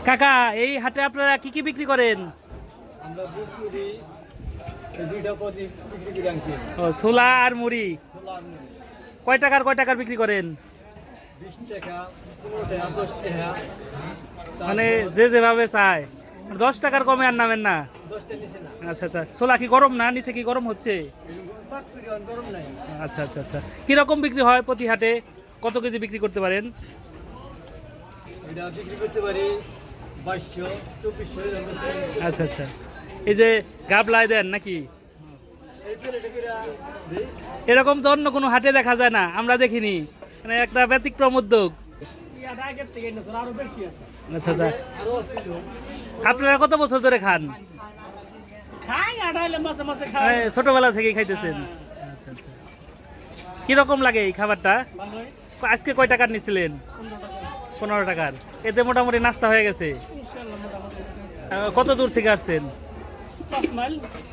কাকা এই হাটে আপনারা কি কি বিক্রি করেন? আমরা বুট করি, এই দুইটা পদি বিক্রি করি আনকি। ও ছোলা আর মুড়ি। ছোলা আর মুড়ি। কয় টাকার বিক্রি করেন? 20 টাকা, 15 টাকা, 10 টাকা। মানে যে যেভাবে চায়। 10 টাকার কমে আর নামেন না? 10 টাকা নিচে না। আচ্ছা আচ্ছা, ছোলা কি গরম না? নিচে কি গরম হচ্ছে? পাক করি, আর গরম নাই। আচ্ছা আচ্ছা আচ্ছা, কিরকম বিক্রি হয় প্রতি হাটে? কত কেজি বিক্রি করতে পারেন? এটা বিক্রি করতে পারি 2200, 2400 এরকম আছে। আচ্ছা আচ্ছা, এই যে গাবলায় দেন নাকি? এই প্লেটে কইরা দেই। এরকম তো অন্য কোনো হাটে দেখা যায় না, আমরা দেখিনি, মানে একটা ব্যতিক্রম উদ্যোগ। ইয়াটা আগের থেকে না, আরো বেশি আছে। আচ্ছা আচ্ছা, আরো ছিল। আপনারা কত বছর ধরে খান? খাই আড়াইলে মাঝে মাঝে খাই। ছোটবেলা থেকেই খাইতেছেন? আচ্ছা আচ্ছা, কিরকম লাগে এই খাবারটা? ভালোই। আজকে কয় টাকার নিছিলেন? 15 টাকার। এতে মোটামুটি নাস্তা হয়ে গেছে। ইনশাআল্লাহ মোটামুটি। কত দূর থেকে আসছেন? 5 মাইল।